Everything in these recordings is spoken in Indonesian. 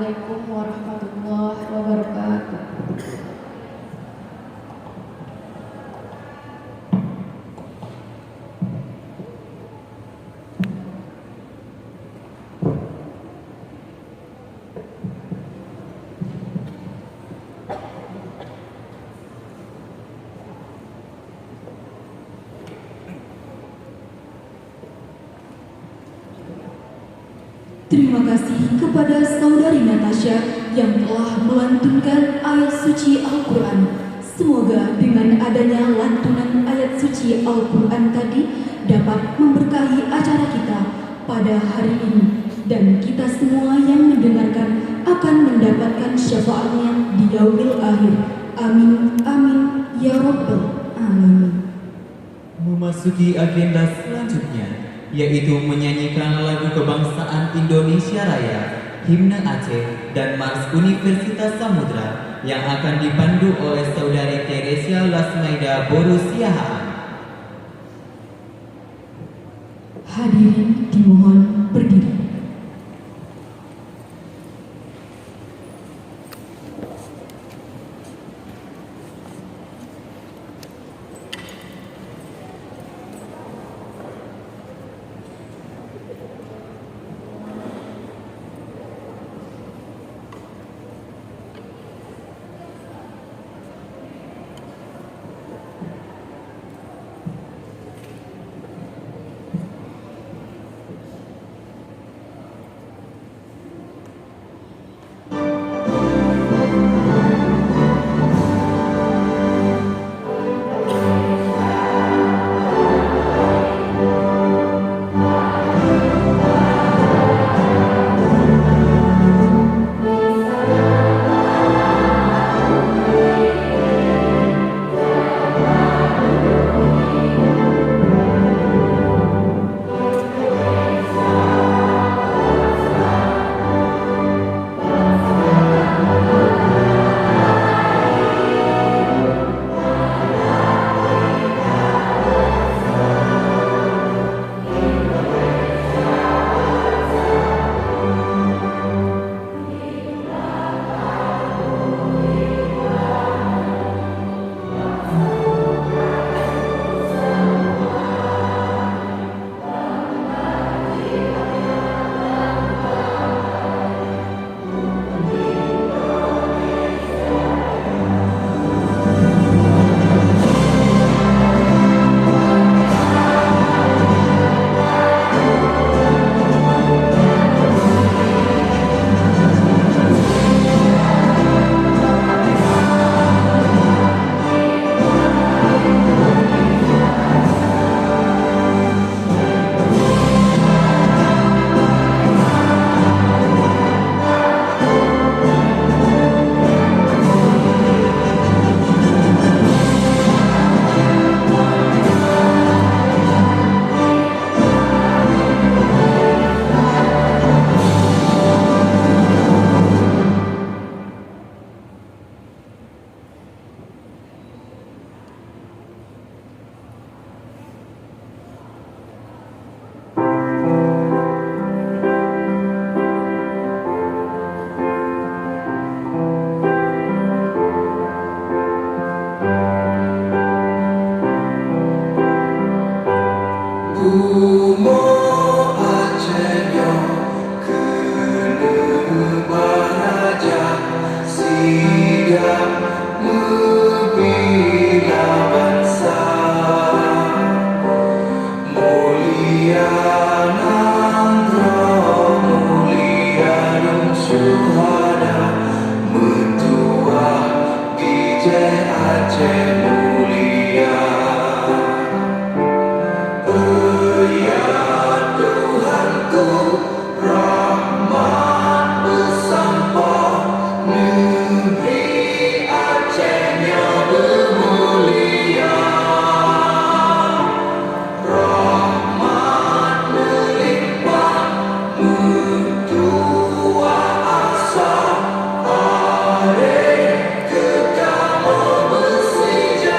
Assalamualaikum warahmatullahi wabarakatuh. Terima kasih kepada Saudari Natasha yang telah melantunkan ayat suci Al-Quran. Semoga dengan adanya lantunan ayat suci Al-Quran tadi dapat memberkahi acara kita pada hari ini. Dan kita semua yang mendengarkan akan mendapatkan syafaatnya di yaumil akhir. Amin, amin, ya Rabbal Alamin. Memasuki agenda selanjutnya, yaitu menyanyikan lagu kebangsaan Indonesia Raya, Himne Aceh, dan Mars Universitas Samudra yang akan dipandu oleh Saudari Teresia Lasmaida Boru Siahaan. Hadirin dimohon berdiri. Kekal memesih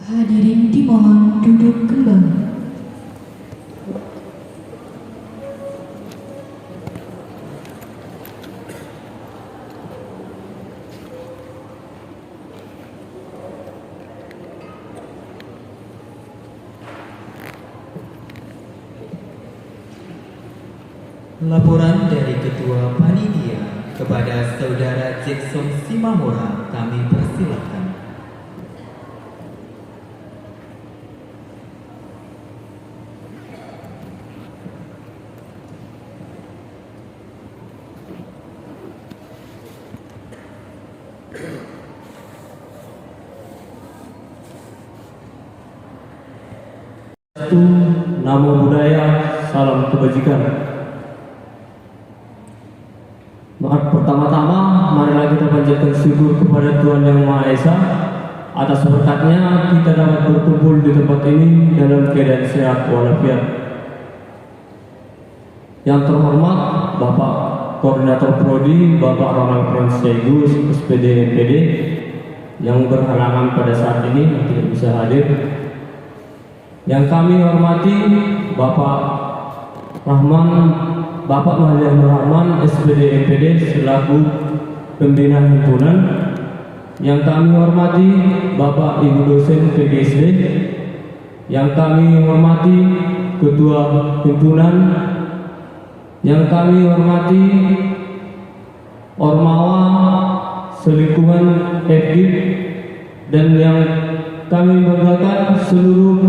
Hadirin dimohon duduk kembali. Laporan dari Ketua Panitia kepada Saudara Jackson Simamora kami persilakan. Satu, namo buddhaya, salam kebajikan. Pertama-tama, marilah kita panjatkan syukur kepada Tuhan Yang Maha Esa atas berkatnya kita dapat berkumpul di tempat ini dalam keadaan sehat walafiat. Yang terhormat Bapak Koordinator Prodi, Bapak Ronald Fransiagus, SPD MPD, yang berhalangan pada saat ini tidak bisa hadir. Yang kami hormati Bapak Bapak Mahdianur Rahman, SPD MPD selaku pembina himpunan. Yang kami hormati Bapak Ibu dosen PGSD. Yang kami hormati Ketua Himpunan. Yang kami hormati Ormawa Selingkungan FGIP, dan yang kami banggakan seluruh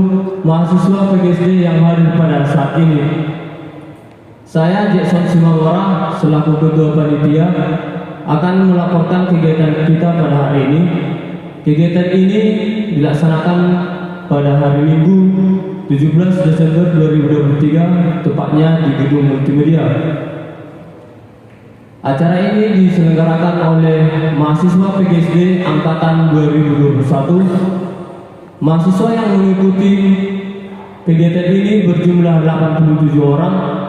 mahasiswa PGSD yang hadir pada saat ini. Saya Jackson Simamora selaku Ketua Panitia akan melaporkan kegiatan kita pada hari ini. Kegiatan ini dilaksanakan pada hari Minggu 17 Desember 2023 tepatnya di Gedung Multimedia. Acara ini diselenggarakan oleh mahasiswa PGSD angkatan 2021. Mahasiswa yang mengikuti kegiatan ini berjumlah 87 orang.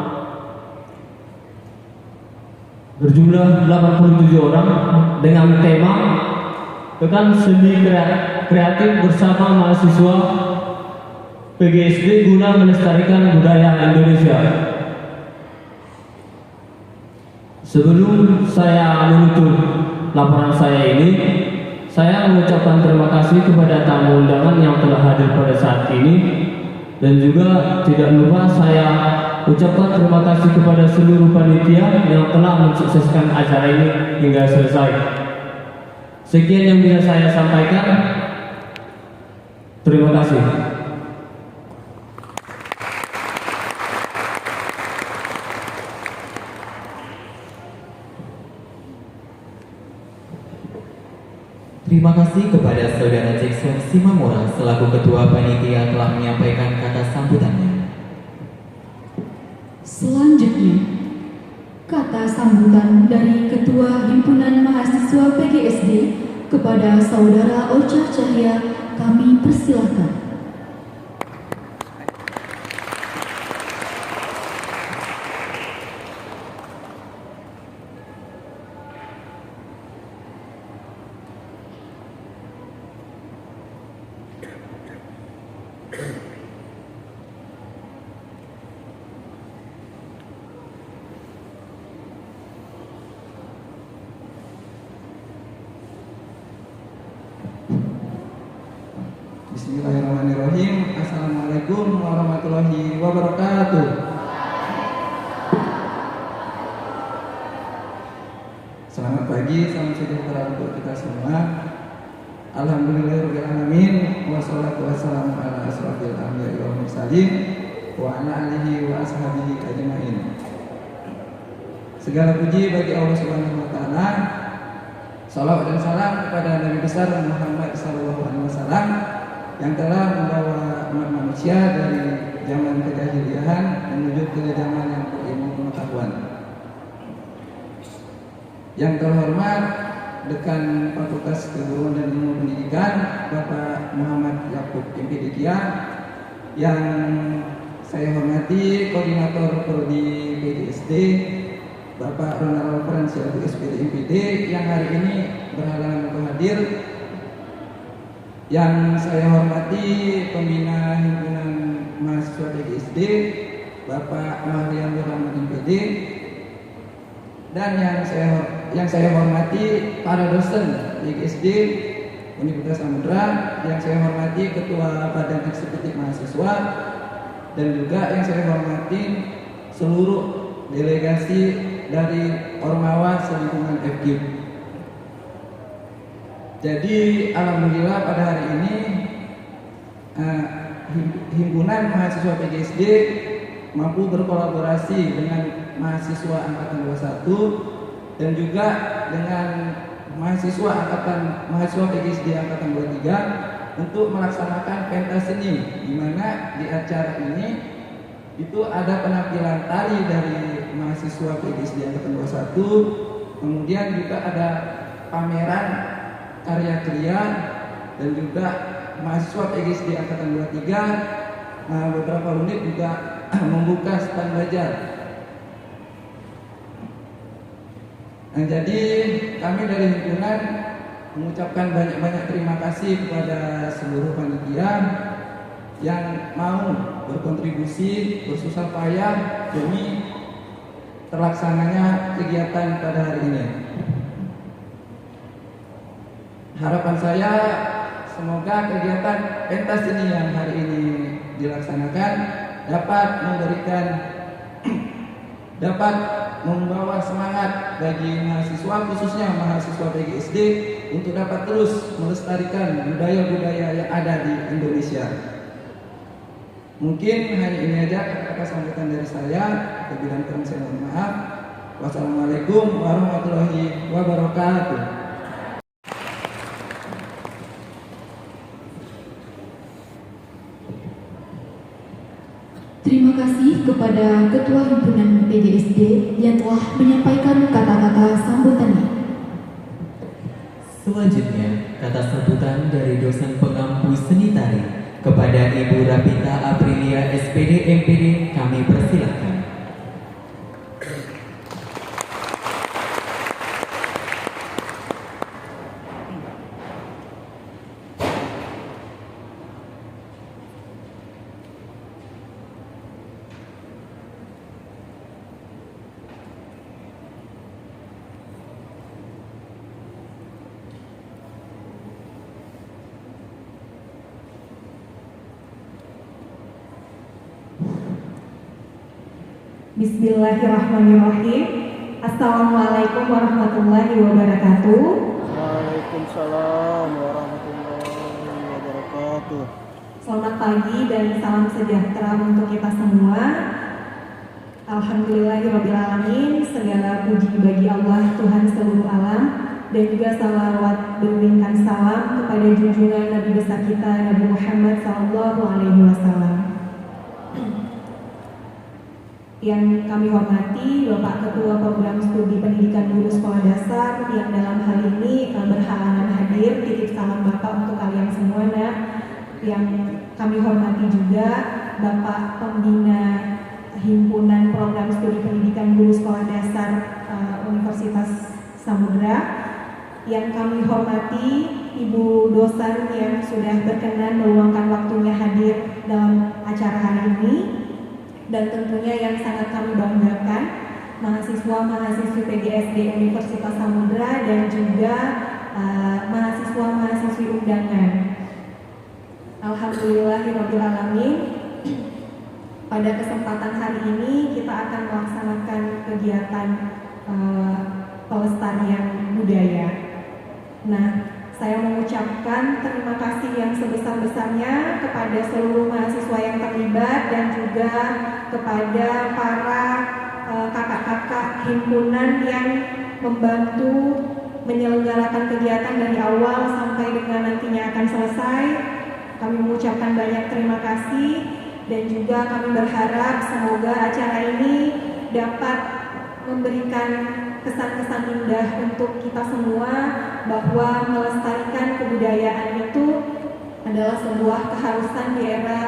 Dengan tema Tekan Seni Kreatif bersama mahasiswa PGSD guna melestarikan budaya Indonesia. Sebelum saya menutup laporan saya ini, saya mengucapkan terima kasih kepada tamu undangan yang telah hadir pada saat ini, dan juga tidak lupa saya ucapkan terima kasih kepada seluruh panitia yang telah mensukseskan acara ini hingga selesai. Sekian yang bisa saya sampaikan. Terima kasih. Terima kasih kepada Saudara Jackson Simamora selaku Ketua Panitia telah menyampaikan kata sambutannya. Selanjutnya, kata sambutan dari Ketua Himpunan Mahasiswa PGSD kepada Saudara Ocha Cahya kami persilakan. Bismillahirrahmanirrahim. Assalamualaikum warahmatullahi wabarakatuh. pagi, salam sejahtera untuk kita semua. Alhamdulillahirrahmanirrahim. Wassalatu wassalamu ala asrofil anbiya'i wal mursalin wa ala alihi wa ashabihi ajma'in. Segala puji bagi Allah Subhanahu wa taala. Salawat dan salam kepada Nabi besar Muhammad sallallahu alaihi wasallam yang telah membawa umat manusia dari zaman kejahiliahan menuju ke zaman yang berilmu pengetahuan. Yang terhormat Dekan Fakultas Keguruan dan Ilmu Pendidikan Bapak Muhammad Yakub MPD Kia, yang saya hormati Koordinator Prodi PDSD Bapak Ronald Fransial SPD MPD yang hari ini berhalangan untuk hadir, yang saya hormati Pembina Himpunan Mahasiswa PGSD Bapak Mahrian Rahman MPD, dan yang saya hormati para dosen PGSD Universitas Samudra, yang saya hormati Ketua Badan Eksekutif Mahasiswa, dan juga yang saya hormati seluruh delegasi dari Ormawa selingkungan FGIP. Jadi alhamdulillah pada hari ini Himpunan Mahasiswa PGSD mampu berkolaborasi dengan mahasiswa angkatan 21 dan juga dengan mahasiswa PGSD angkatan 23 untuk melaksanakan pentas seni, di mana di acara ini itu ada penampilan tari dari mahasiswa PGSD angkatan 21, kemudian juga ada pameran karya kria, dan juga mahasiswa PGSD angkatan 23 beberapa unit juga membuka stand belajar. Nah, jadi kami dari himpunan mengucapkan banyak-banyak terima kasih kepada seluruh panitia yang mau berkontribusi bersusah payah demi terlaksananya kegiatan pada hari ini. Harapan saya semoga kegiatan pentas ini yang hari ini dilaksanakan dapat membawa semangat bagi mahasiswa, khususnya mahasiswa PGSD, untuk dapat terus melestarikan budaya-budaya yang ada di Indonesia. Mungkin hanya ini aja kata-kata sambutan dari saya. Kebilang kurang saya mohon maaf. Wassalamualaikum warahmatullahi wabarakatuh. Terima kasih kepada Ketua Himpunan PGSD yang telah menyampaikan kata-kata sambutannya. Selanjutnya, kata sambutan dari dosen pengampu seni tari kepada Ibu Rapita Aprilia SPD MPD kami persilahkan. Bismillahirrahmanirrahim. Assalamualaikum warahmatullahi wabarakatuh. Waalaikumsalam warahmatullahi wabarakatuh. Selamat pagi dan salam sejahtera untuk kita semua. Alhamdulillahirrabbilalamin. Segala puji bagi Allah Tuhan seluruh alam, dan juga salawat berbintang salam kepada junjungan Nabi besar kita Nabi Muhammad SAW. Yang kami hormati Bapak Ketua Program Studi Pendidikan Guru Sekolah Dasar yang dalam hal ini berhalangan hadir. Titip salam Bapak untuk kalian semua. Yang kami hormati juga Bapak Pembina Himpunan Program Studi Pendidikan Guru Sekolah Dasar Universitas Samudra. Yang kami hormati Ibu dosen yang sudah berkenan meluangkan waktunya hadir dalam acara hari ini. Dan tentunya yang sangat kami banggakan, mahasiswa-mahasiswi PGSD Universitas Samudra dan juga mahasiswa-mahasiswi undangan. Alhamdulillahirrahmanirrahim. Pada kesempatan hari ini kita akan melaksanakan kegiatan pelestarian budaya. Nah, saya mengucapkan terima kasih yang sebesar-besarnya kepada seluruh mahasiswa yang terlibat dan juga kepada para kakak-kakak himpunan yang membantu menyelenggarakan kegiatan dari awal sampai dengan nantinya akan selesai. Kami mengucapkan banyak terima kasih dan juga kami berharap semoga acara ini dapat memberikan kesan-kesan indah untuk kita semua bahwa melestarikan kebudayaan itu adalah sebuah keharusan di era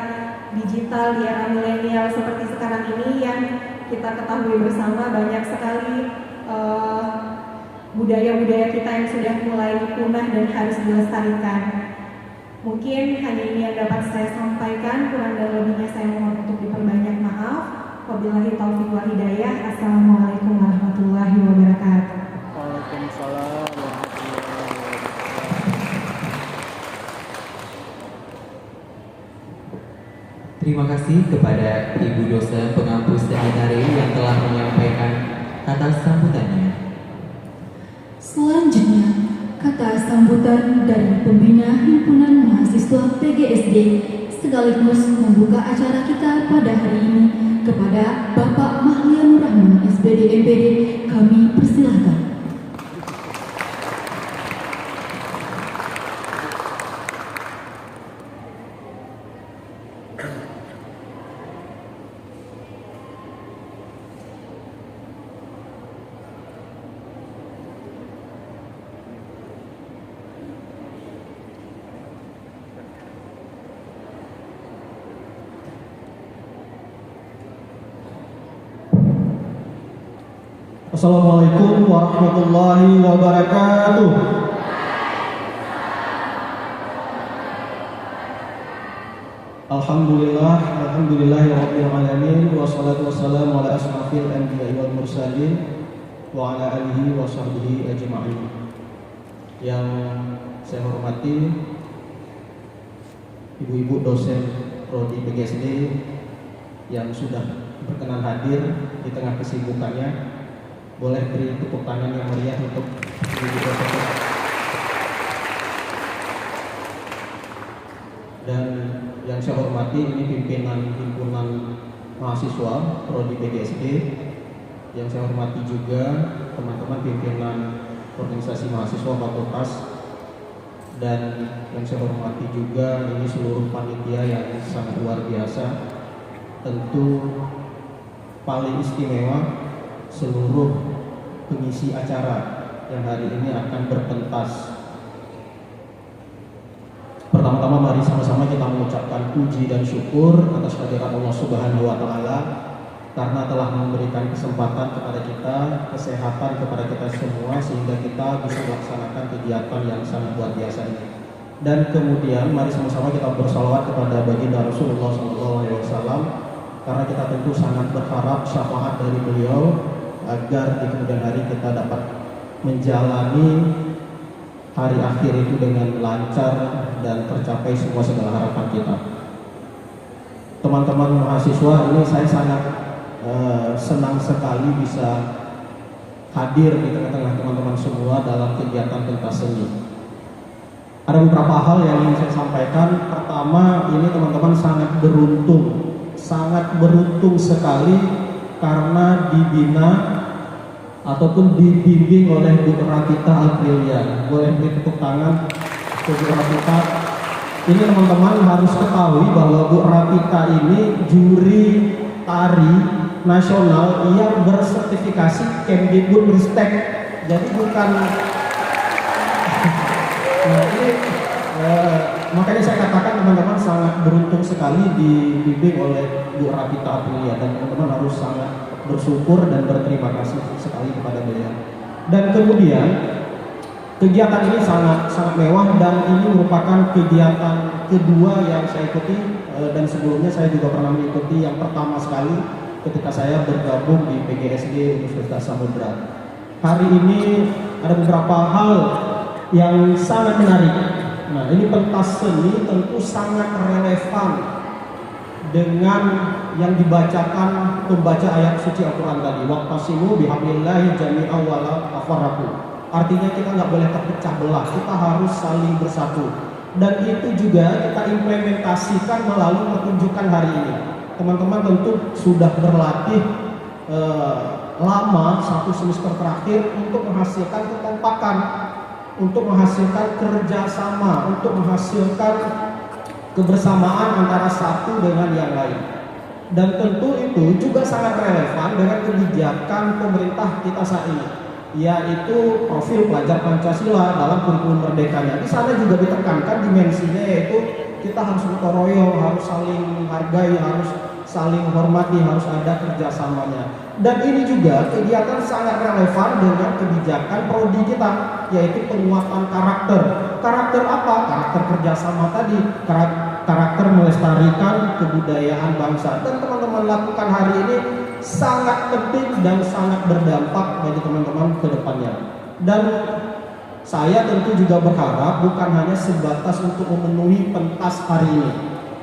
digital, di era milenial seperti sekarang ini yang kita ketahui bersama banyak sekali budaya-budaya kita yang sudah mulai punah dan harus dilestarikan. Mungkin hanya ini yang dapat saya sampaikan, kurang dan lebihnya saya mohon untuk diperbanyak maaf. Wabillahi taufiq wal hidayah. Assalamualaikum warahmatullahi wabarakatuh. Waalaikumsalam warahmatullahi wabarakatuh. Terima kasih kepada Ibu dosen pengampus seni tari yang telah menyampaikan kata sambutannya. Selanjutnya, kata sambutan dari pembina Himpunan Mahasiswa PGSD sekaligus membuka acara kita pada hari ini kepada Bapak Mahlianur Rahman SPD MPD, kami persilahkan. Assalamualaikum warahmatullahi wabarakatuh. Alhamdulillahirabbil alamin wassalatu wassalamu ala asrofil anbiya'i wal mursalin wa ala alihi wa sahbihi ajma'in. Yang saya hormati ibu-ibu dosen prodi PGSD yang sudah berkenan hadir di tengah kesibukannya. Boleh beri tepuk tangan yang meriah untuk ibu dosen. Dan yang saya hormati ini pimpinan himpunan mahasiswa prodi PGSD. Yang saya hormati juga teman-teman pimpinan organisasi mahasiswa fakultas. Dan yang saya hormati juga ini seluruh panitia yang sangat luar biasa. Tentu paling istimewa seluruh pengisi acara yang hari ini akan berpentas. Pertama-tama mari sama-sama kita mengucapkan puji dan syukur atas kehadiran Allah Subhanahu wa taala karena telah memberikan kesempatan kepada kita, kesehatan kepada kita semua sehingga kita bisa melaksanakan kegiatan yang sangat luar biasa ini. Dan kemudian mari sama-sama kita bersalawat kepada baginda Rasulullah SAW karena kita tentu sangat berharap syafaat dari beliau agar di kemudian hari kita dapat menjalani hari akhir itu dengan lancar dan tercapai semua segala harapan kita. Teman-teman mahasiswa, ini saya sangat senang sekali bisa hadir di tengah-tengah teman-teman semua dalam kegiatan pentas seni. Ada beberapa hal yang ingin saya sampaikan. Pertama, ini teman-teman sangat beruntung sekali karena dibina ataupun dibimbing oleh Bu Rafita Aprilia. Boleh beri tepuk tangan untuk Bu Rafita. Ini teman-teman harus ketahui bahwa Bu Rafita ini juri tari nasional yang bersertifikasi Kemdikbudristek. Jadi bukan nah, ini makanya saya katakan teman-teman sangat beruntung sekali dibimbing oleh Bu Rafita Aprilia dan teman-teman harus sangat bersyukur dan berterima kasih sekali kepada beliau. Dan kemudian kegiatan ini sangat mewah dan ini merupakan kegiatan kedua yang saya ikuti dan sebelumnya saya juga pernah mengikuti yang pertama sekali ketika saya bergabung di PGSD Universitas Samudra. Hari ini ada beberapa hal yang sangat menarik. Nah, ini pentas seni tentu sangat relevan dengan yang dibacakan pembaca ayat suci Al-Quran tadi, waqtasimu bihablillahi jami'an wa la tafarraqu. Artinya kita nggak boleh terpecah belah, kita harus saling bersatu. Dan itu juga kita implementasikan melalui pertunjukan hari ini. Teman-teman tentu sudah berlatih lama satu semester terakhir untuk menghasilkan kekompakan, untuk menghasilkan kerjasama, untuk menghasilkan kebersamaan antara satu dengan yang lain. Dan tentu itu juga sangat relevan dengan kebijakan pemerintah kita saat ini, yaitu profil pelajar Pancasila dalam kurikulum merdekanya. Di sana juga ditekankan dimensinya, yaitu kita harus gotong royong, harus saling menghargai, harus saling menghormati, harus ada kerjasamanya. Dan ini juga kegiatan sangat relevan dengan kebijakan prodi kita, yaitu penguatan karakter. Karakter apa? Karakter kerjasama tadi, karakter melestarikan kebudayaan bangsa. Dan teman-teman lakukan hari ini sangat penting dan sangat berdampak bagi teman-teman ke depannya. Dan saya tentu juga berharap bukan hanya sebatas untuk memenuhi pentas hari ini,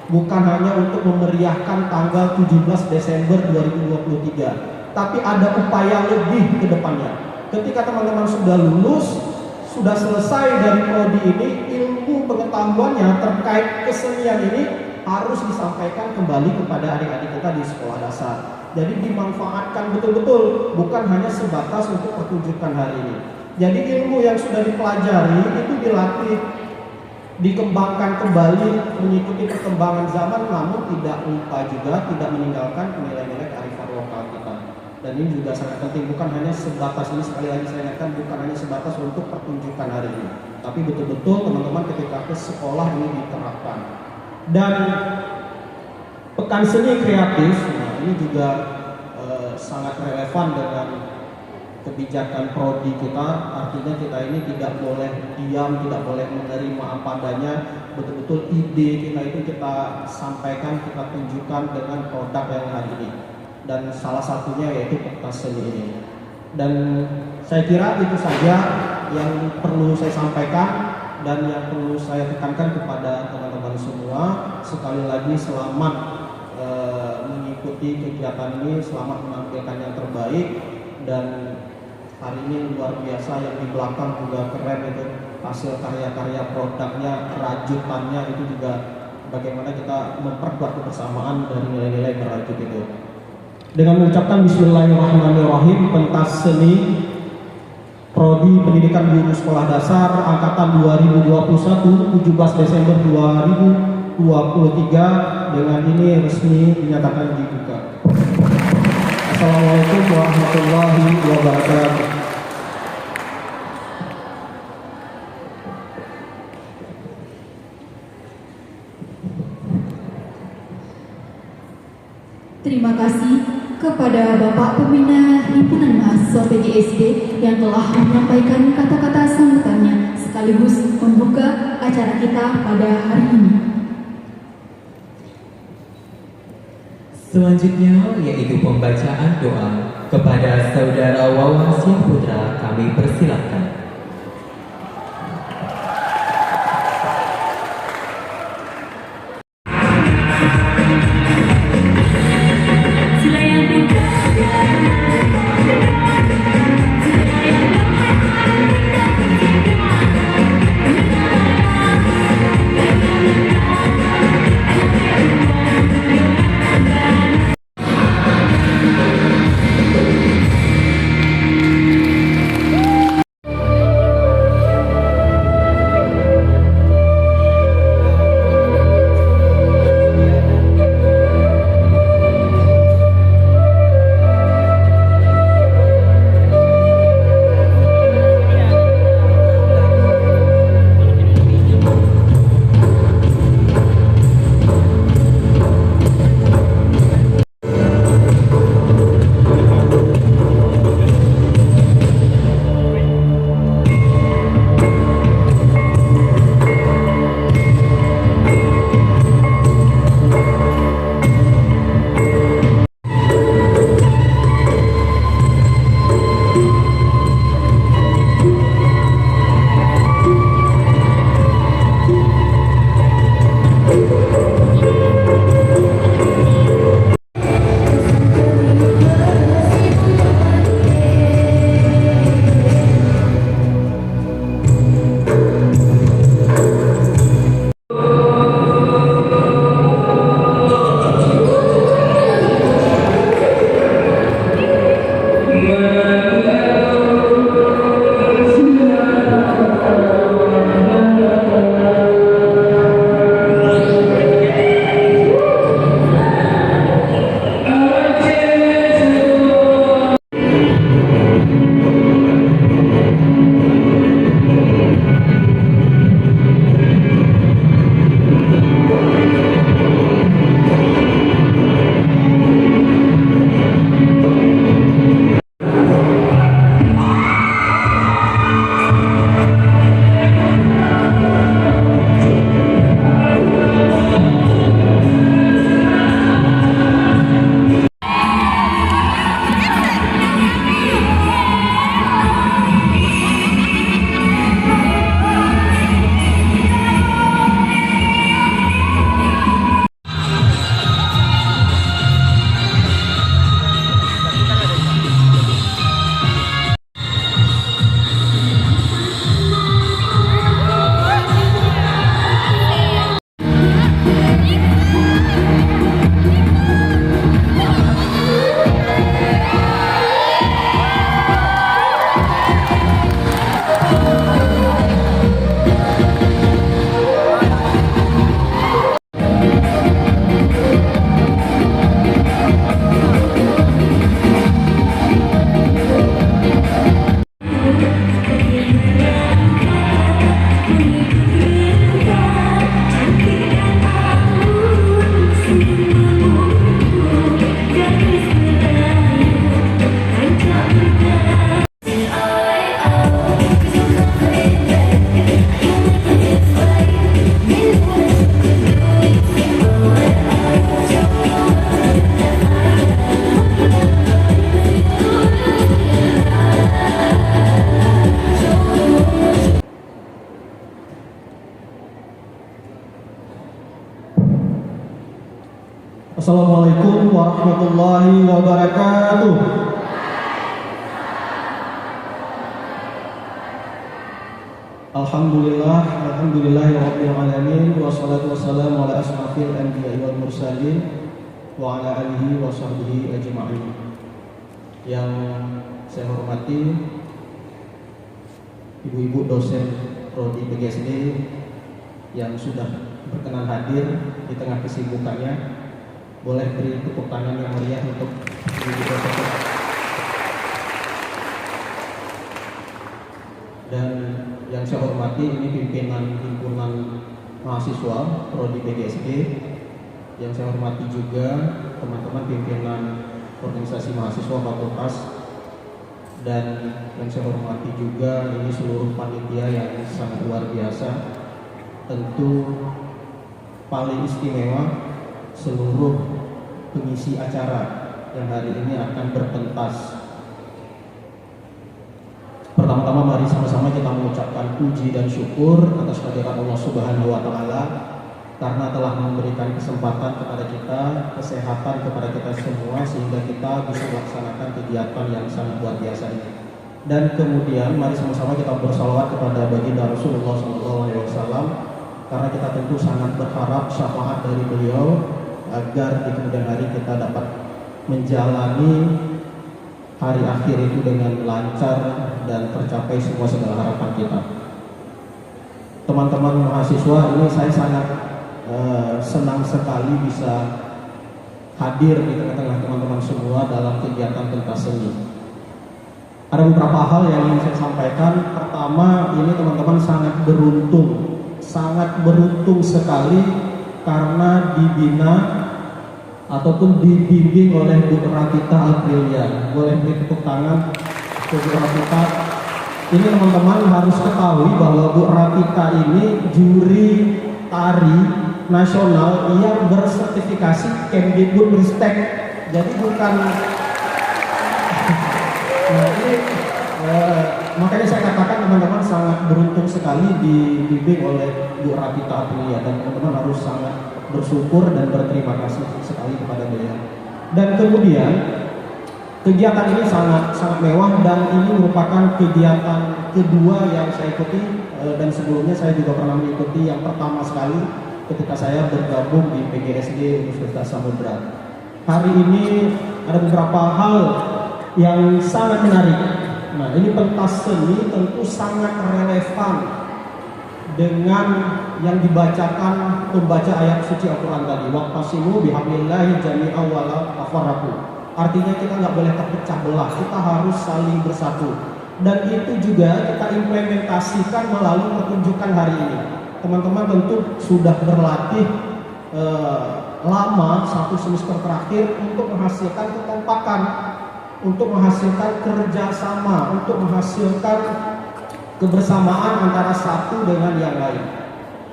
bukan hanya untuk memeriahkan tanggal 17 Desember 2023, tapi ada upaya lebih ke depannya. Ketika teman-teman sudah lulus, sudah selesai dari prodi ini, ilmu pengetahuannya terkait kesenian ini harus disampaikan kembali kepada adik-adik kita di sekolah dasar. Jadi dimanfaatkan betul-betul, bukan hanya sebatas untuk pertunjukan hari ini. Jadi ilmu yang sudah dipelajari itu dilatih, dikembangkan kembali mengikuti perkembangan zaman, namun tidak lupa juga tidak meninggalkan nilai-nilai kearifan lokal kita. Dan ini juga sangat penting, bukan hanya sebatas ini, sekali lagi saya ingatkan, bukan hanya sebatas untuk pertunjukan hari ini, tapi betul-betul teman-teman ketika ke sekolah ini diterapkan. Dan pekan seni kreatif, nah ini juga sangat relevan dengan kebijakan prodi kita. Artinya kita ini tidak boleh diam, tidak boleh menerima apa adanya, betul-betul ide kita itu kita sampaikan, kita tunjukkan dengan produk yang hari ini. Dan salah satunya yaitu pentas seni ini. Dan saya kira itu saja yang perlu saya sampaikan dan yang perlu saya tekankan kepada teman-teman semua. Sekali lagi selamat mengikuti kegiatan ini, selamat menampilkan yang terbaik. Dan hari ini luar biasa, yang di belakang juga keren itu, hasil karya-karya produknya, rajutannya itu juga bagaimana kita memperkuat kebersamaan dari nilai-nilai berajut itu. Dengan mengucapkan Bismillahirrahmanirrahim, pentas seni Prodi Pendidikan Guru Sekolah Dasar Angkatan 2021 17 Desember 2023 dengan ini resmi dinyatakan dibuka. Assalamualaikum warahmatullahi wabarakatuh. Terima kasih kepada Bapak Pembina Himpunan Mahasiswa PGSD yang telah menyampaikan kata-kata sambutannya sekaligus membuka acara kita pada hari ini. Selanjutnya yaitu pembacaan doa kepada Saudara Wawan Syahputra, kami persilahkan. warahmatullahi wabarakatuh. Alhamdulillahirabbil alamin wassalatu wassalamu ala asyrafil anbiya'i wal mursalin wa ala alihi wa sahbihi ajma'in. Yang saya hormati ibu-ibu dosen prodi PGSD yang sudah berkenan hadir di tengah kesibukannya. Boleh beri tepuk tangan yang meriah untuk ibu dosen. Dan yang saya hormati ini pimpinan himpunan mahasiswa prodi PGSD. Yang saya hormati juga teman-teman pimpinan organisasi mahasiswa fakultas, dan yang saya hormati juga ini seluruh panitia yang sangat luar biasa. Tentu paling istimewa seluruh pengisi acara yang hari ini akan berpentas. Pertama-tama mari sama-sama kita mengucapkan puji dan syukur atas kehadiran Allah Subhanahu wa taala karena telah memberikan kesempatan kepada kita, kesehatan kepada kita semua sehingga kita bisa melaksanakan kegiatan yang sangat luar biasa ini. Dan kemudian mari sama-sama kita bersalawat kepada baginda Rasulullah SAW karena kita tentu sangat berharap syafaat dari beliau agar di kemudian hari kita dapat menjalani hari akhir itu dengan lancar dan tercapai semua segala harapan kita. Teman-teman mahasiswa, ini saya sangat senang sekali bisa hadir di tengah-tengah teman-teman semua dalam kegiatan pentas seni. Ada beberapa hal yang ingin saya sampaikan. Pertama, ini teman-teman sangat beruntung sekali karena dibina ataupun dibimbing oleh Bu Rafita Aprilia. Boleh beri tepuk tangan untuk Bu Rafita. Ini teman-teman harus ketahui bahwa Bu Rafita ini juri tari nasional yang bersertifikasi Kemdikbudristek. Jadi bukan makanya saya katakan teman-teman sangat beruntung sekali dibimbing oleh Bu Rafita Aprilia, dan teman-teman harus sangat bersyukur dan berterima kasih sekali kepada beliau. Dan kemudian kegiatan ini sangat mewah, dan ini merupakan kegiatan kedua yang saya ikuti, dan sebelumnya saya juga pernah mengikuti yang pertama sekali ketika saya bergabung di PGSD Universitas Samudra. Hari ini ada beberapa hal yang sangat menarik. Nah, ini pentas seni tentu sangat relevan dengan yang dibacakan pembaca ayat suci Al-Quran tadi. Waqtasimu bihablillahi jami'an wa la tafarraqu. Artinya kita nggak boleh terpecah belah, kita harus saling bersatu. Dan itu juga kita implementasikan melalui pertunjukan hari ini. Teman-teman tentu sudah berlatih lama satu semester terakhir untuk menghasilkan kekompakan, untuk menghasilkan kerjasama, untuk menghasilkan kebersamaan antara satu dengan yang lain.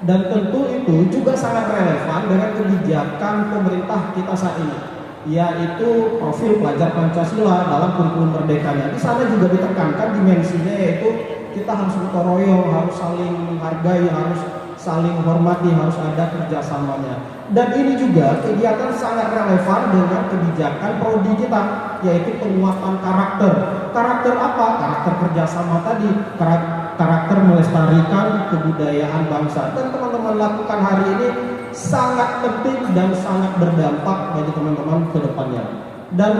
Dan tentu itu juga sangat relevan dengan kebijakan pemerintah kita saat ini, yaitu profil pelajar Pancasila dalam kurikulum merdekanya. Di sana juga ditekankan dimensinya, yaitu kita harus gotong royong, harus saling menghargai, harus saling menghormati, harus ada kerjasamanya. Dan ini juga kegiatan sangat relevan dengan kebijakan prodi kita, yaitu penguatan karakter. Karakter apa? Karakter kerjasama tadi, karakter melestarikan kebudayaan bangsa. Dan teman-teman lakukan hari ini sangat penting dan sangat berdampak bagi teman-teman ke depannya. Dan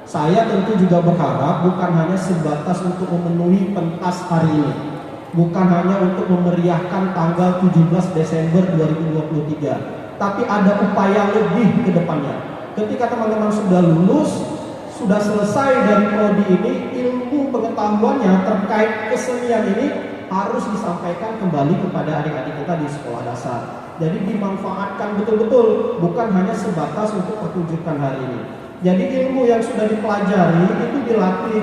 saya tentu juga berharap bukan hanya sebatas untuk memenuhi pentas hari ini, bukan hanya untuk memeriahkan tanggal 17 Desember 2023, tapi ada upaya lebih ke depannya. Ketika teman-teman sudah lulus, sudah selesai dari prodi ini, ilmu pengetahuannya terkait kesenian ini harus disampaikan kembali kepada adik-adik kita di sekolah dasar. Jadi dimanfaatkan betul-betul, bukan hanya sebatas untuk pertunjukan hari ini. Jadi ilmu yang sudah dipelajari itu dilatih,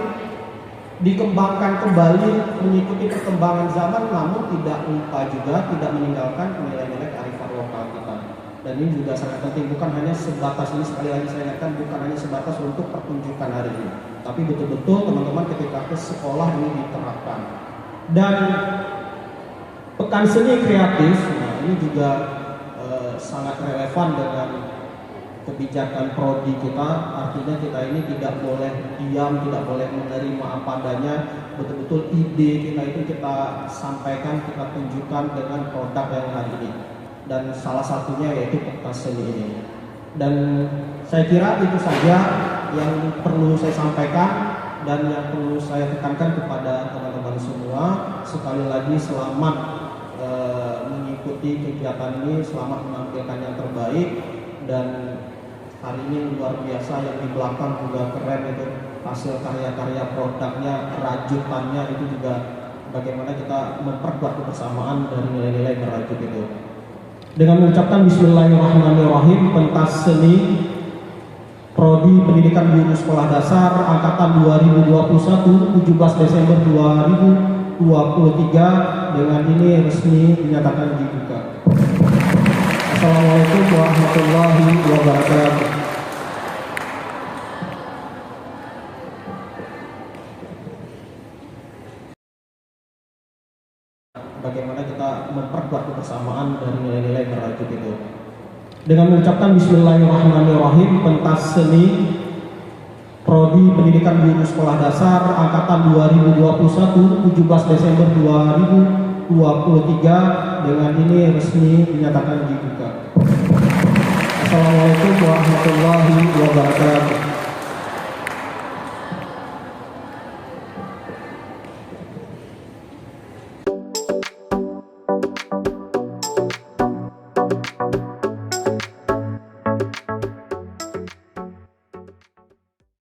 dikembangkan kembali mengikuti perkembangan zaman, namun tidak lupa juga tidak meninggalkan nilai-nilai kearifan lokal kita. Dan ini juga sangat penting, bukan hanya sebatas ini, sekali lagi saya ingatkan, bukan hanya sebatas untuk pertunjukan hari ini, tapi betul-betul teman-teman ketika ke sekolah ini diterapkan. Dan pekan seni kreatif, nah ini juga sangat relevan dengan kebijakan prodi kita, artinya kita ini tidak boleh diam, tidak boleh menerima apa adanya, betul-betul ide kita itu kita sampaikan, kita tunjukkan dengan produk yang hari ini, dan salah satunya yaitu pentas seni ini. Dan saya kira itu saja yang perlu saya sampaikan dan yang perlu saya tekankan kepada teman-teman semua. Sekali lagi selamat mengikuti kegiatan ini, selamat menampilkan yang terbaik. Dan hari ini luar biasa, yang di belakang juga keren itu, hasil karya-karya produknya, rajutannya itu juga bagaimana kita memperkuat kebersamaan dari nilai-nilai merajut itu. Dengan mengucapkan Bismillahirrahmanirrahim, pentas seni Prodi Pendidikan Guru Sekolah Dasar Angkatan 2021 17 Desember 2023 dengan ini resmi dinyatakan dibuka. Assalamualaikum warahmatullahi wabarakatuh. Bagaimana kita memperkuat kebersamaan dari nilai-nilai merajut itu. Dengan mengucapkan Bismillahirrahmanirrahim, pentas seni Prodi Pendidikan Guru Sekolah Dasar Angkatan 2021 17 Desember 2023 dengan ini resmi dinyatakan dibuka. Assalamualaikum warahmatullahi wabarakatuh.